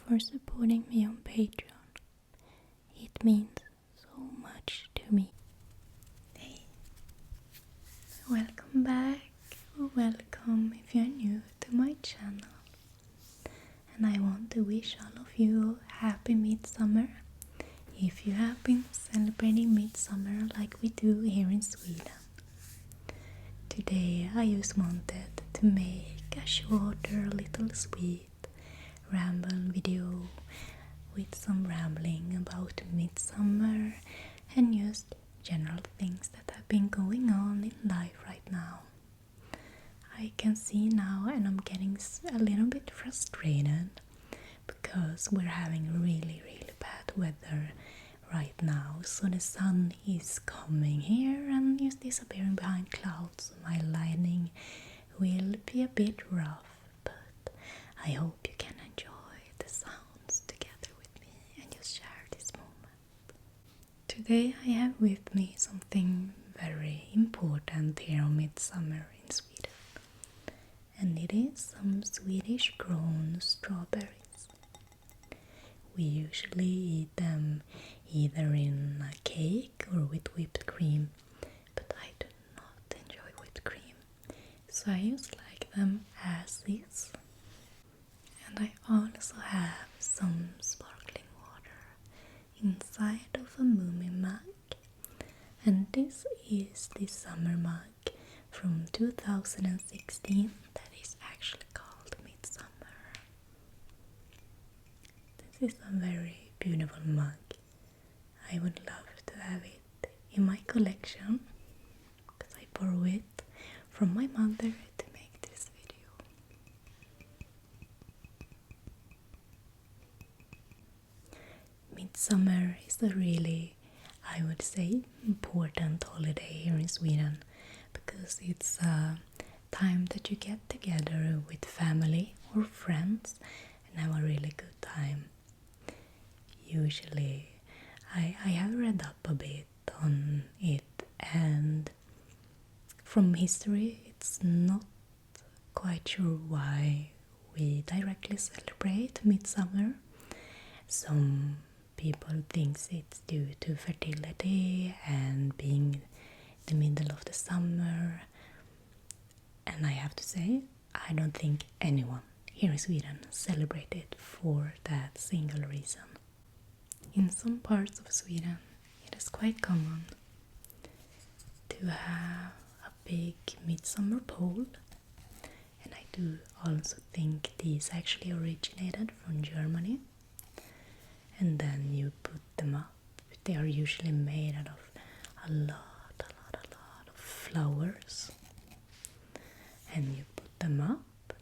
for supporting me on Patreon. It means so much to me. Hey, welcome back, or welcome if you're new to my channel. And I want to wish all of you happy Midsummer. If you have been celebrating Midsummer like we do here in Sweden. Today I just wanted to make a shorter, little sweet ramble video with some rambling about Midsummer and just general things that have been going on in life right now. I can see now, and I'm getting a little bit frustrated because we're having really bad weather right now. So the sun is coming here and is disappearing behind clouds. My lighting will be a bit rough, but I hope you can enjoy the sounds together with me and just share this moment. Today I have with me something very important here on Midsummer in Sweden, and it is some Swedish grown strawberries. We usually eat them either in a cake or with whipped cream, but I do not enjoy whipped cream, so I just like them as is. And I also have some sparkling water inside of a Mummy mug, and this is the summer mug from 2016 that is actually called Midsummer. This is a very beautiful mug. I would love to have it in my collection because I borrowed it from my mother to make this video. Midsummer is a really, I would say, important holiday here in Sweden because it's a time that you get together with family or friends and have a really good time. Usually I have read up a bit on it, and from history it's not quite sure why we directly celebrate Midsummer. Some people think it's due to fertility and being the middle of the summer, and I have to say I don't think anyone here in Sweden celebrates it for that single reason. In some parts of Sweden, it is quite common to have a big midsummer pole, and I do also think these actually originated from Germany. And then you put them up. They are usually made out of a lot of flowers, and you put them up,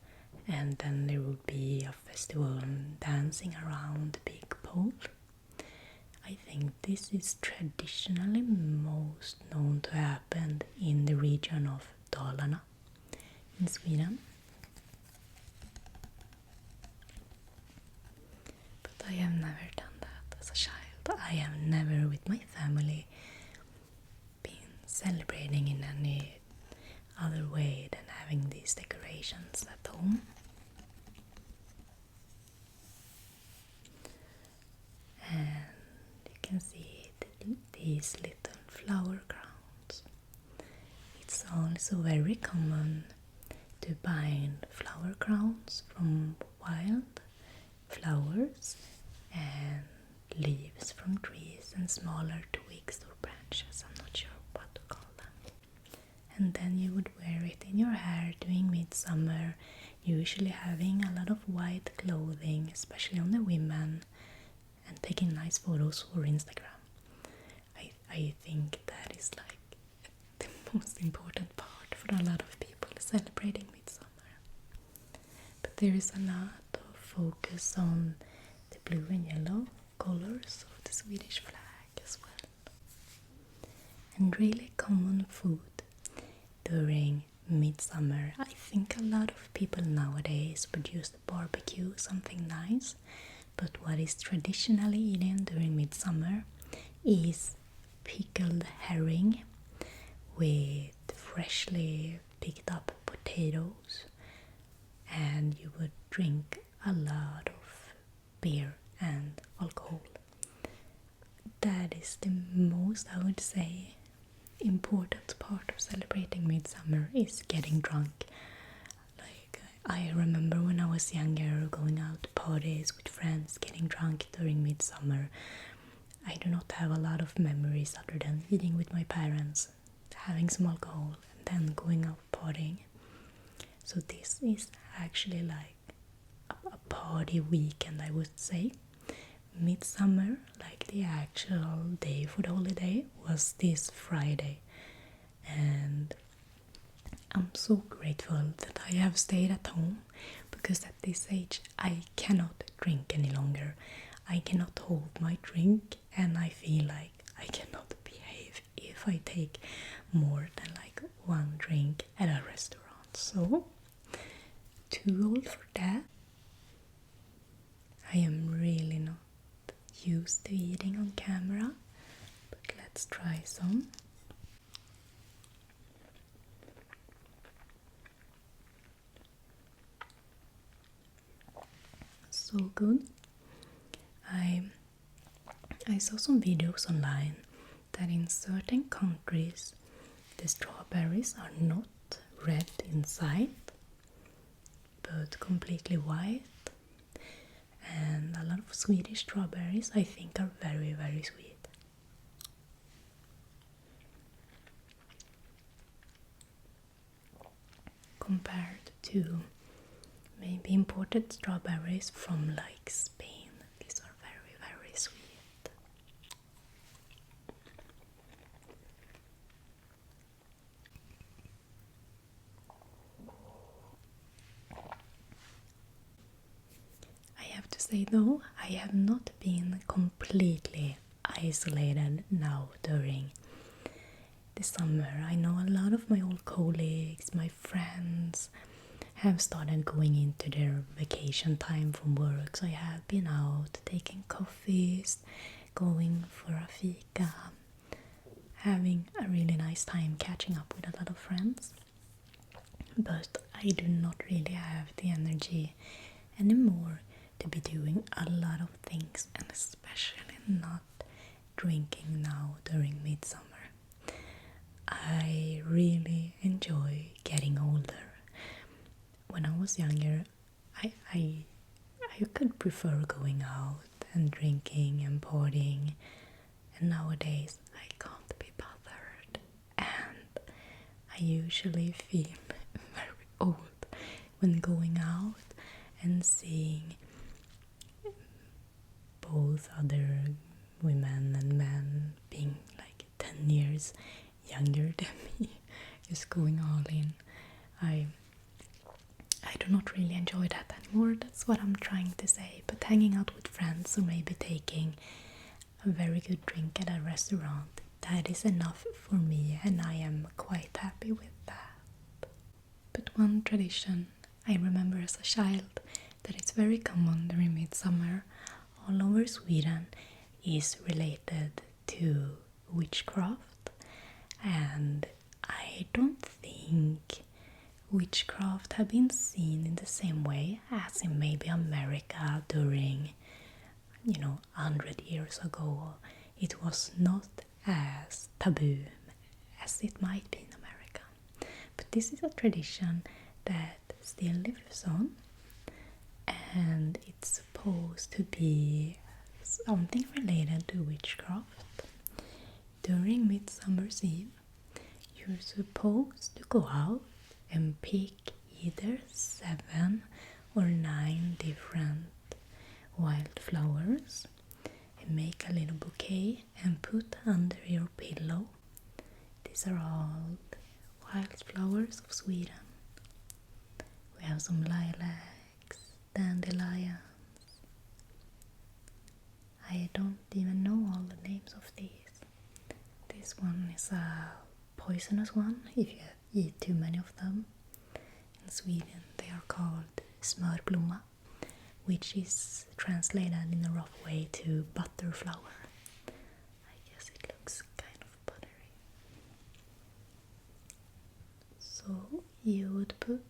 and then there will be a festival dancing around the big pole. I think this is traditionally most known to happen in the region of Dalarna in Sweden. But I have never done that as a child. I have never with my family been celebrating in any other way than having these decorations at home. And you can see these little flower crowns. It's also very common to bind flower crowns from wild flowers and leaves from trees and smaller twigs or branches. I'm not sure what to call them. And then you would wear it in your hair during Midsummer, usually having a lot of white clothing, especially on the women, and taking nice photos for Instagram. I think that is like the most important part for a lot of people celebrating Midsummer. But there is a lot of focus on the blue and yellow colors of the Swedish flag as well. And really common food during Midsummer. I think a lot of people nowadays would use the barbecue, something nice. But what is traditionally eaten during Midsummer is pickled herring with freshly picked up potatoes, and you would drink a lot of beer and alcohol. That is the most, I would say, important part of celebrating Midsummer is getting drunk. Like, I remember when I was younger going out to parties with friends, getting drunk during Midsummer. I do not have a lot of memories other than eating with my parents, having some alcohol, and then going out partying. So this is actually like a party weekend, I would say. Midsummer, like the actual day for the holiday, was this Friday, and I'm so grateful that I have stayed at home, because at this age I cannot drink any longer. I cannot hold my drink, and I feel like I cannot behave if I take more than like one drink at a restaurant. So, too old for that. I am really not used to eating on camera, but let's try some. So good. I saw some videos online that in certain countries the strawberries are not red inside but completely white, and a lot of Swedish strawberries I think are very, very sweet. Compared to maybe imported strawberries from like Spain, these are very, very sweet. I have to say though, I have not been completely isolated now during the summer. I know a lot of my old colleagues, my friends, have started going into their vacation time from work, so I have been out taking coffees, going for a fika, having a really nice time catching up with a lot of friends. But I do not really have the energy anymore to be doing a lot of things, and especially not drinking now during Midsummer. I really enjoy getting older. When I was younger, I could prefer going out and drinking and partying, and nowadays I can't be bothered, and I usually feel very old when going out and seeing both other women and men being like 10 years younger than me, just going all in. I do not really enjoy that anymore, that's what I'm trying to say. But hanging out with friends or maybe taking a very good drink at a restaurant, that is enough for me, and I am quite happy with that. But one tradition I remember as a child that is very common during Midsummer all over Sweden is related to witchcraft, and I don't think witchcraft have been seen in the same way as in maybe America during, 100 years ago. It was not as taboo as it might be in America. But this is a tradition that still lives on, and it's supposed to be something related to witchcraft. During Midsummer's Eve, you're supposed to go out and pick either 7 or 9 different wildflowers and make a little bouquet and put under your pillow. These are all wildflowers of Sweden. We have some lilacs, dandelions. I don't even know all the names of these. This one is a poisonous one if you eat too many of them. In Sweden they are called smörblomma, which is translated in a rough way to butterflower. I guess it looks kind of buttery. So you would put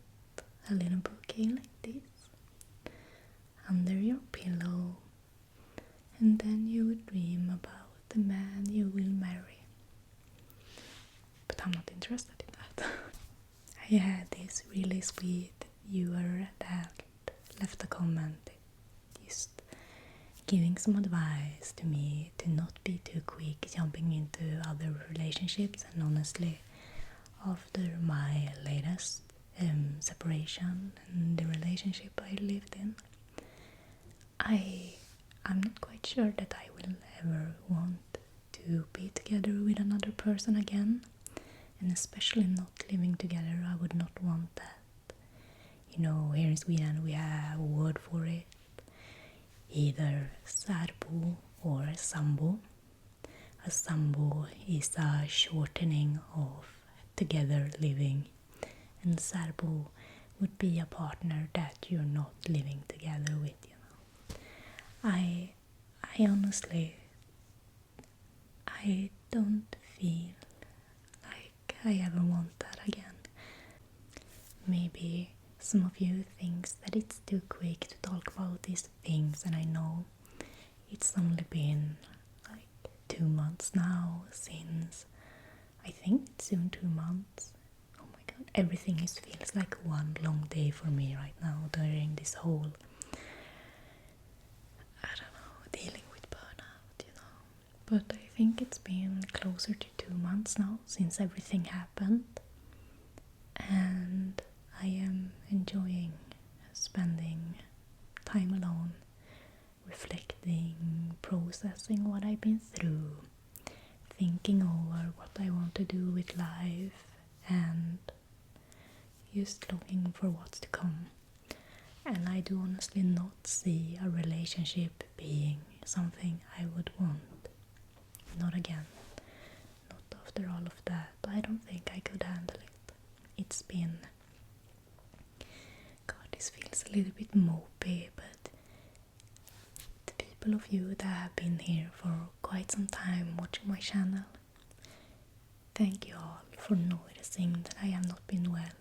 a little bouquet like this under your pillow I had this really sweet viewer that left a comment just giving some advice to me to not be too quick jumping into other relationships. And honestly, after my latest separation and the relationship I lived in, I'm not quite sure that I will ever want to be together with another person again, and especially not living together. I would not want that. You know, here in Sweden we have a word for it, either särbo or sambo. A sambo is a shortening of together living, and särbo would be a partner that you're not living together with, you know. I honestly, I don't feel like I ever want that again. Maybe some of you think that it's too quick to talk about these things, and I know it's only been like 2 months now since, I think it's soon 2 months. Oh my god, everything feels like one long day for me right now during this whole, I don't know, dealing with burnout, you know. But I think it's been closer to 2 months now since everything happened, and I am enjoying spending time alone, reflecting, processing what I've been through, thinking over what I want to do with life, and just looking for what's to come. And I do honestly not see a relationship being something I would want. Not again. Not after all of that. I don't think I could handle it. It's been... God, this feels a little bit mopey, but the people of you that have been here for quite some time watching my channel, thank you all for noticing that I have not been well.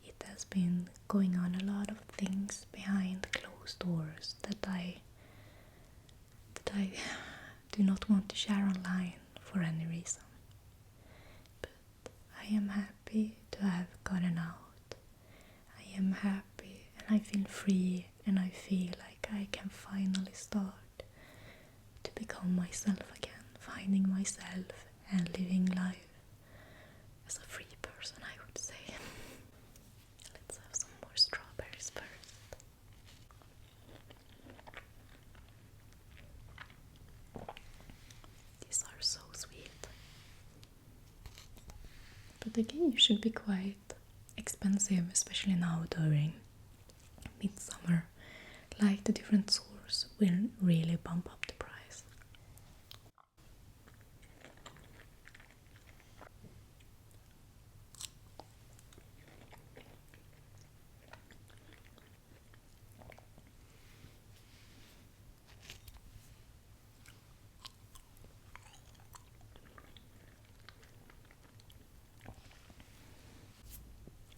It has been going on a lot of things behind closed doors that I do not want to share online for any reason. But I am happy to have gotten out. I am happy and I feel free, and I feel like I can finally start to become myself again, finding myself and living life as a free person, I would say. Let's have some more strawberries first. These are so sweet. But again, you should be quite expensive, especially now during Midsummer. Like the different stores will really bump up the price.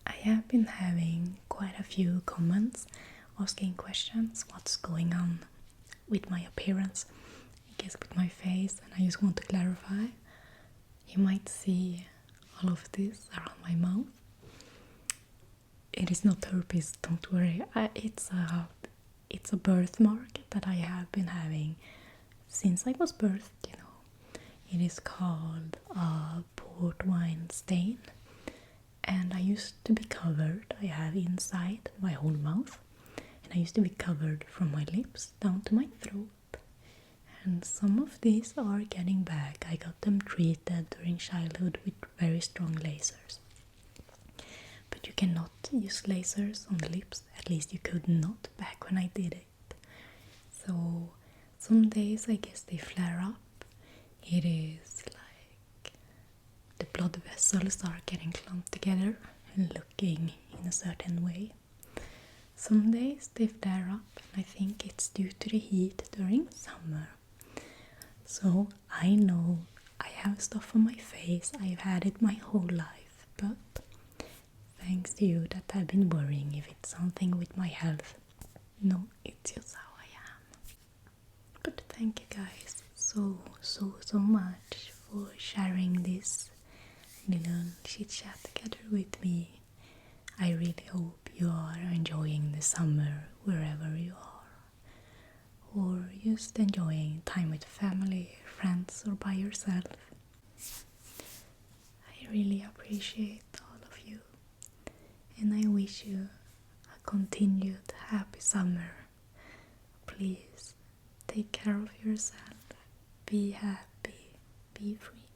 I have been having quite a few comments asking questions, what's going on with my appearance, I guess with my face, and I just want to clarify. You might see all of this around my mouth. It is not herpes, don't worry. It's a birthmark that I have been having since I was birthed, you know. It is called a port wine stain. And I used to be covered, I have inside my whole mouth, and I used to be covered from my lips down to my throat. And some of these are getting back. I got them treated during childhood with very strong lasers. But you cannot use lasers on the lips, at least you could not back when I did it. So some days I guess they flare up. It is like the blood vessels are getting clumped together and looking in a certain way. Some days they flare up, and I think it's due to the heat during summer. So I know I have stuff on my face, I've had it my whole life, but thanks to you that have been worrying if it's something with my health. No, it's just how I am. But thank you guys so much for sharing this little chit chat together with me. I really hope you are enjoying the summer wherever you are, or just enjoying time with family, friends, or by yourself. I really appreciate all of you, and I wish you a continued happy summer. Please take care of yourself, be happy, be free.